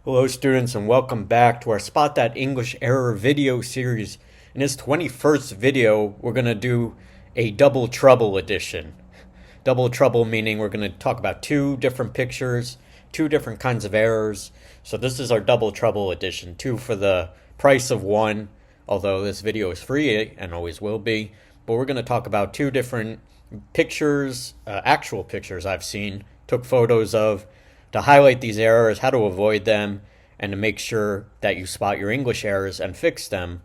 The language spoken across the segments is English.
Hello students and welcome back to our Spot That English Error video series. In this 21st video, we're going to do a double trouble edition. Double trouble meaning we're going to talk about two different pictures, two different kinds of errors. So this is our double trouble edition, two for the price of one, although this video is free and always will be. But we're going to talk about two different pictures, actual pictures I've seen, took photos of, to highlight these errors, how to avoid them, and to make sure that you spot your English errors and fix them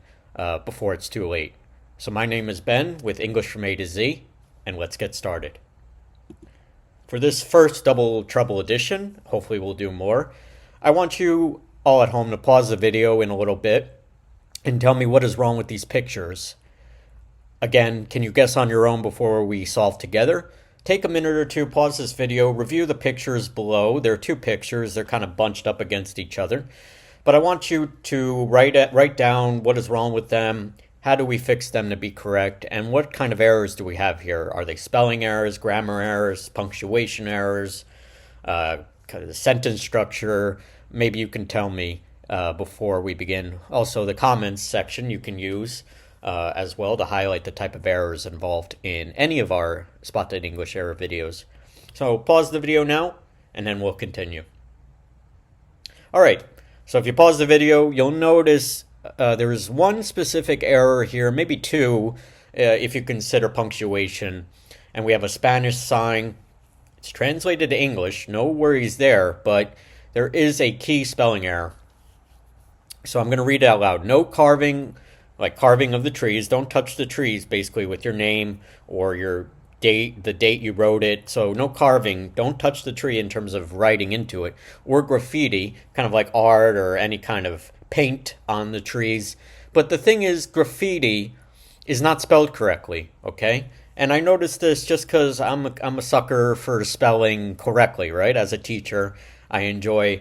before it's too late. So my name is Ben with English from A to Z, and let's get started. For this first double trouble edition, hopefully we'll do more, I want you all at home to pause the video in a little bit and tell me what is wrong with these pictures. Again, can you guess on your own before we solve together? Take a minute or two, pause this video, review the pictures below. There are two pictures. They're kind of bunched up against each other. But I want you to write down what is wrong with them, how do we fix them to be correct, and what kind of errors do we have here? Are they spelling errors, grammar errors, punctuation errors, kind of the sentence structure? Maybe you can tell me before we begin. Also, the comments section you can use as well to highlight the type of errors involved in any of our Spot That English Error videos. So pause the video now, and then we'll continue. Alright, so if you pause the video, you'll notice there is one specific error here, maybe two, if you consider punctuation. And we have a Spanish sign. It's translated to English, no worries there, but there is a key spelling error. So I'm going to read it out loud. No carving, like carving of the trees. Don't touch the trees, basically, with your name or your date, the date you wrote it. So no carving. Don't touch the tree in terms of writing into it. Or graffiti, kind of like art or any kind of paint on the trees. But the thing is, graffiti is not spelled correctly, okay? And I noticed this just because I'm a sucker for spelling correctly, right? As a teacher, I enjoy...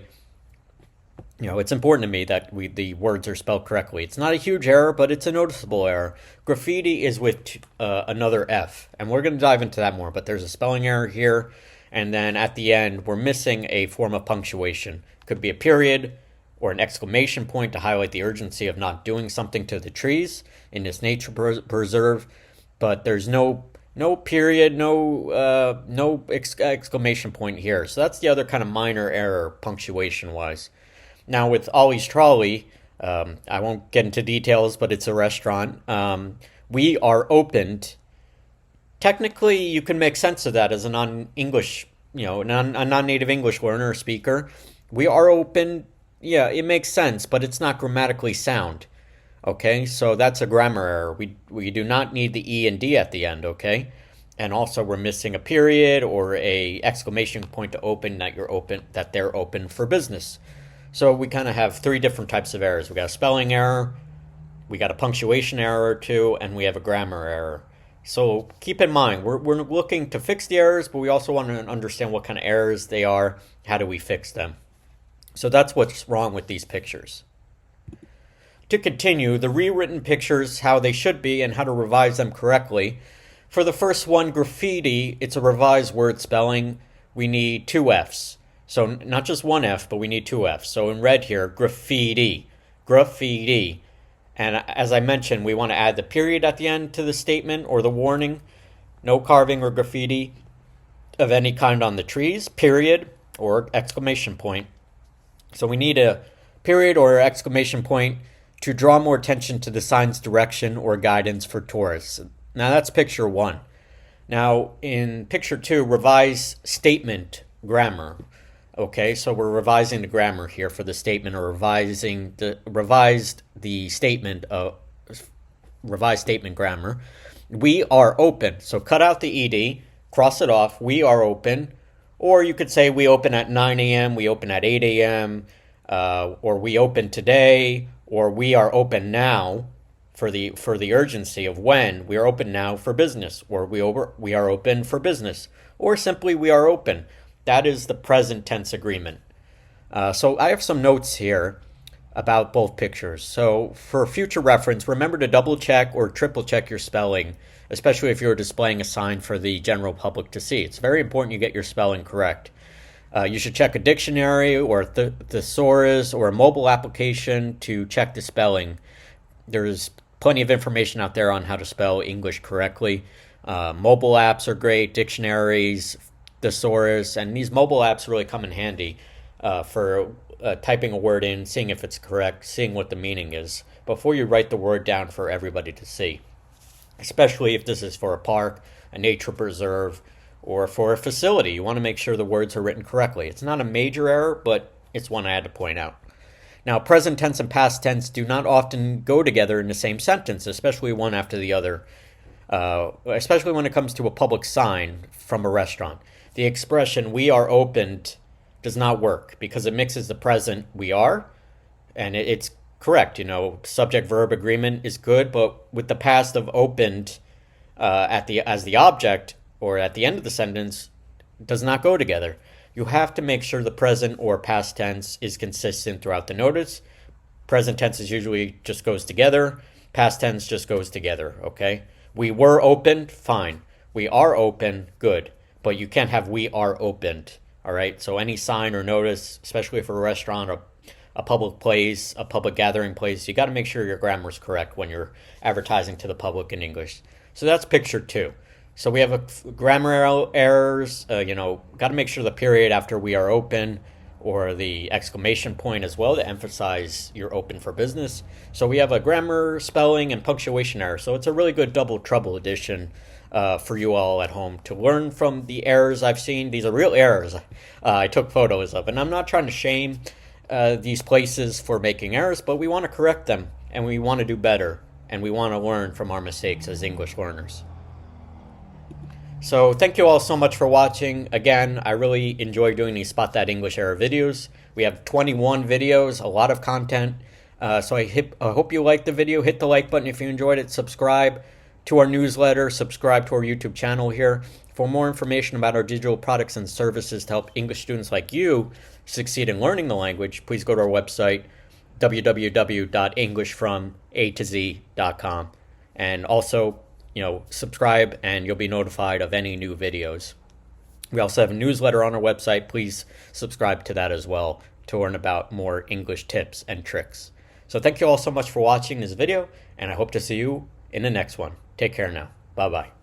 it's important to me that the words are spelled correctly. It's not a huge error, but it's a noticeable error. Graffiti is with another F, and we're going to dive into that more, but there's a spelling error here, and then at the end, we're missing a form of punctuation. Could be a period or an exclamation point to highlight the urgency of not doing something to the trees in this nature preserve, but there's no period, no exclamation point here. So that's the other kind of minor error punctuation-wise. Now with Ollie's Trolley, I won't get into details, but it's a restaurant. We are opened. Technically, you can make sense of that as a non-English, a non-native English learner or speaker. We are open. Yeah, it makes sense, but it's not grammatically sound. Okay, so that's a grammar error. We do not need the E and D at the end. Okay, and also we're missing a period or a exclamation point to open that they're open for business. So we kind of have three different types of errors. We got a spelling error, we got a punctuation error or two, and we have a grammar error. So keep in mind, we're looking to fix the errors, but we also want to understand what kind of errors they are. How do we fix them? So that's what's wrong with these pictures. To continue, the rewritten pictures, how they should be and how to revise them correctly. For the first one, graffiti, it's a revised word spelling. We need two Fs. So not just one F, but we need two Fs. So in red here, graffiti. And as I mentioned, we want to add the period at the end to the statement or the warning. No carving or graffiti of any kind on the trees, period, or exclamation point. So we need a period or exclamation point to draw more attention to the sign's direction or guidance for tourists. Now that's picture one. Now in picture two, revise statement grammar. Okay, so we're revising the grammar here for the statement, or revised statement grammar. We are open. So cut out the ED, cross it off. We are open. Or you could say we open at 9 a.m., we open at 8 a.m., or we open today, or we are open now for the urgency of when. We are open now for business, or we are open for business, or simply we are open. That is the present tense agreement. So I have some notes here about both pictures. So for future reference, remember to double check or triple check your spelling, especially if you're displaying a sign for the general public to see. It's very important you get your spelling correct. You should check a dictionary or a thesaurus or a mobile application to check the spelling. There's plenty of information out there on how to spell English correctly. Mobile apps are great, dictionaries, thesaurus, and these mobile apps really come in handy for typing a word in, seeing if it's correct, seeing what the meaning is before you write the word down for everybody to see. Especially if this is for a park, a nature preserve, or for a facility. You want to make sure the words are written correctly. It's not a major error, but it's one I had to point out. Now, present tense and past tense do not often go together in the same sentence, especially one after the other, especially when it comes to a public sign from a restaurant. The expression, we are opened, does not work because it mixes the present, we are, and it's correct. Subject-verb agreement is good, but with the past of opened as the object or at the end of the sentence does not go together. You have to make sure the present or past tense is consistent throughout the notice. Present tense is usually just goes together. Past tense just goes together, okay? We were opened, fine. We are open, good. But you can't have we are opened, all right? So any sign or notice, especially for a restaurant or a public place, a public gathering place, you got to make sure your grammar is correct when you're advertising to the public in English. So that's picture 2. So we have grammar errors, got to make sure the period after we are open or the exclamation point as well to emphasize you're open for business. So we have a grammar, spelling, and punctuation error. So it's a really good double trouble edition for you all at home to learn from the errors I've seen. These are real errors I took photos of. And I'm not trying to shame these places for making errors, but we want to correct them and we want to do better and we want to learn from our mistakes as English learners. So thank you all so much for watching. Again, I really enjoy doing these Spot That English Error videos. We have 21 videos, a lot of content. So I hope you liked the video. Hit the like button if you enjoyed it. Subscribe to our newsletter. Subscribe to our YouTube channel here. For more information about our digital products and services to help English students like you succeed in learning the language, please go to our website, www.englishfromatoz.com. And also, subscribe and you'll be notified of any new videos. We also have a newsletter on our website. Please subscribe to that as well to learn about more English tips and tricks. So thank you all so much for watching this video, and I hope to see you in the next one. Take care now. Bye-bye.